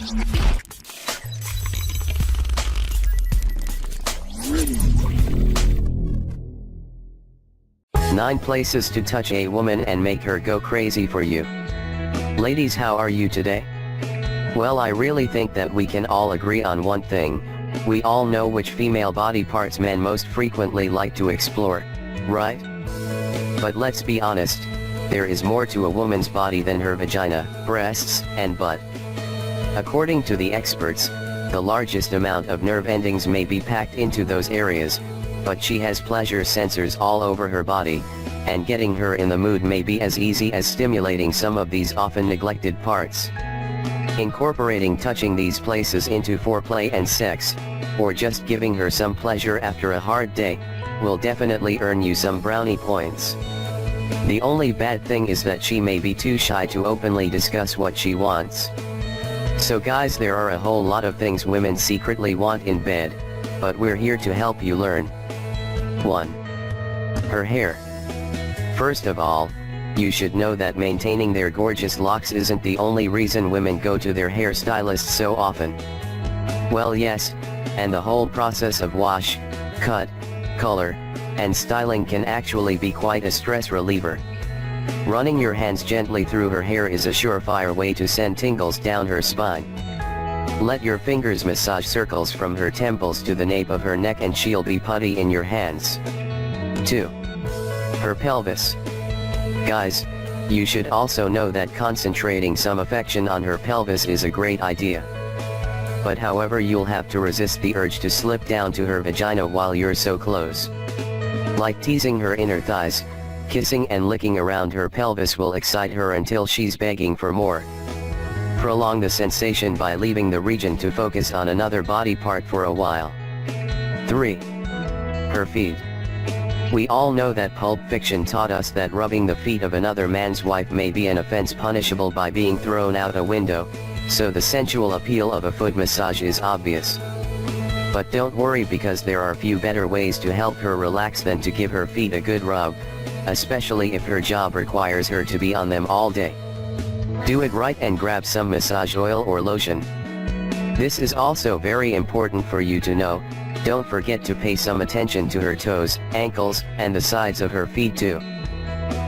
9 places to touch a woman and make her go crazy for you. Ladies, how are you today? Well, I really think that we can all agree on one thing. We all know which female body parts men most frequently like to explore, right? But let's be honest, there is more to a woman's body than her vagina, breasts, and butt. According to the experts, the largest amount of nerve endings may be packed into those areas, but she has pleasure sensors all over her body, and getting her in the mood may be as easy as stimulating some of these often neglected parts. Incorporating touching these places into foreplay and sex, or just giving her some pleasure after a hard day, will definitely earn you some brownie points. The only bad thing is that she may be too shy to openly discuss what she wants. So guys, there are a whole lot of things women secretly want in bed, but we're here to help you learn. 1. Her hair. First of all, you should know that maintaining their gorgeous locks isn't the only reason women go to their hairstylists so often. Well, yes, and the whole process of wash, cut, color, and styling can actually be quite a stress reliever. Running your hands gently through her hair is a surefire way to send tingles down her spine. Let your fingers massage circles from her temples to the nape of her neck and she'll be putty in your hands. 2. Her pelvis. Guys, you should also know that concentrating some affection on her pelvis is a great idea. But however, you'll have to resist the urge to slip down to her vagina while you're so close. Like teasing her inner thighs, kissing and licking around her pelvis will excite her until she's begging for more. Prolong the sensation by leaving the region to focus on another body part for a while. 3. Her feet. We all know that Pulp Fiction taught us that rubbing the feet of another man's wife may be an offense punishable by being thrown out a window, so the sensual appeal of a foot massage is obvious. But don't worry, because there are few better ways to help her relax than to give her feet a good rub, especially if her job requires her to be on them all day. Do it right and grab some massage oil or lotion. This is also very important for you to know. Don't forget to pay some attention to her toes, ankles, and the sides of her feet too.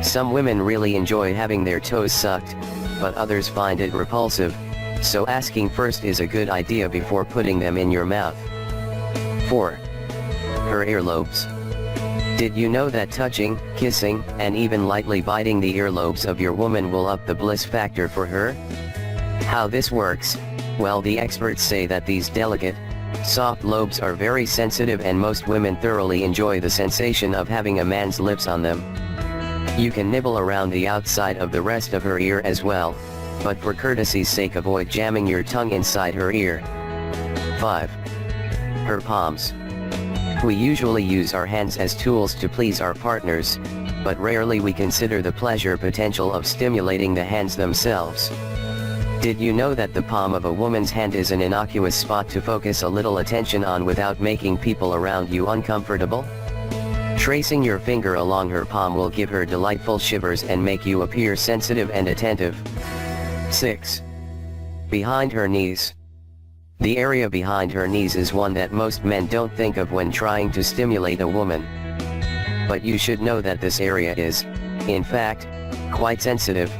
Some women really enjoy having their toes sucked, but others find it repulsive, so asking first is a good idea before putting them in your mouth. 4. Her earlobes. Did you know that touching, kissing, and even lightly biting the earlobes of your woman will up the bliss factor for her? How this works? Well, the experts say that these delicate, soft lobes are very sensitive, and most women thoroughly enjoy the sensation of having a man's lips on them. You can nibble around the outside of the rest of her ear as well, but for courtesy's sake avoid jamming your tongue inside her ear. 5. Her palms. We usually use our hands as tools to please our partners, but rarely we consider the pleasure potential of stimulating the hands themselves. Did you know that the palm of a woman's hand is an innocuous spot to focus a little attention on without making people around you uncomfortable? Tracing your finger along her palm will give her delightful shivers and make you appear sensitive and attentive. 6. Behind her knees. The area behind her knees is one that most men don't think of when trying to stimulate a woman. But you should know that this area is, in fact, quite sensitive.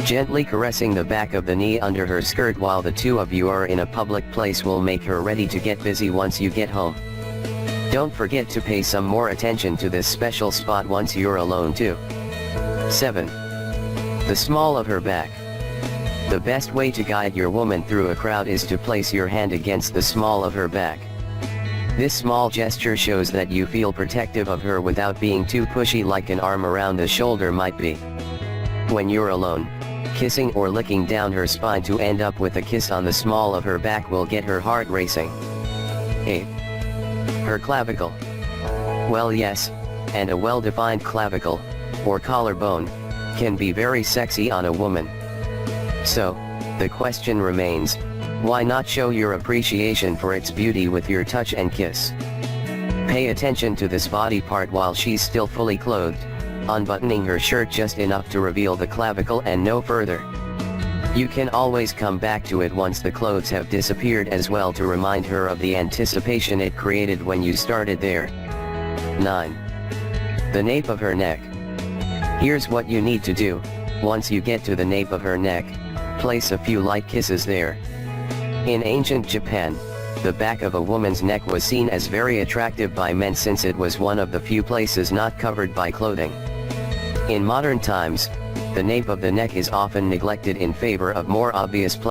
Gently caressing the back of the knee under her skirt while the two of you are in a public place will make her ready to get busy once you get home. Don't forget to pay some more attention to this special spot once you're alone too. 7. The small of her back. The best way to guide your woman through a crowd is to place your hand against the small of her back. This small gesture shows that you feel protective of her without being too pushy like an arm around the shoulder might be. When you're alone, kissing or licking down her spine to end up with a kiss on the small of her back will get her heart racing. 8. Her clavicle. Well, yes, and a well-defined clavicle, or collarbone, can be very sexy on a woman. So, the question remains, why not show your appreciation for its beauty with your touch and kiss? Pay attention to this body part while she's still fully clothed, unbuttoning her shirt just enough to reveal the clavicle and no further. You can always come back to it once the clothes have disappeared as well to remind her of the anticipation it created when you started there. 9. The nape of her neck. Here's what you need to do. Once you get to the nape of her neck, place a few light kisses there. In ancient Japan, the back of a woman's neck was seen as very attractive by men since it was one of the few places not covered by clothing. In modern times, the nape of the neck is often neglected in favor of more obvious places.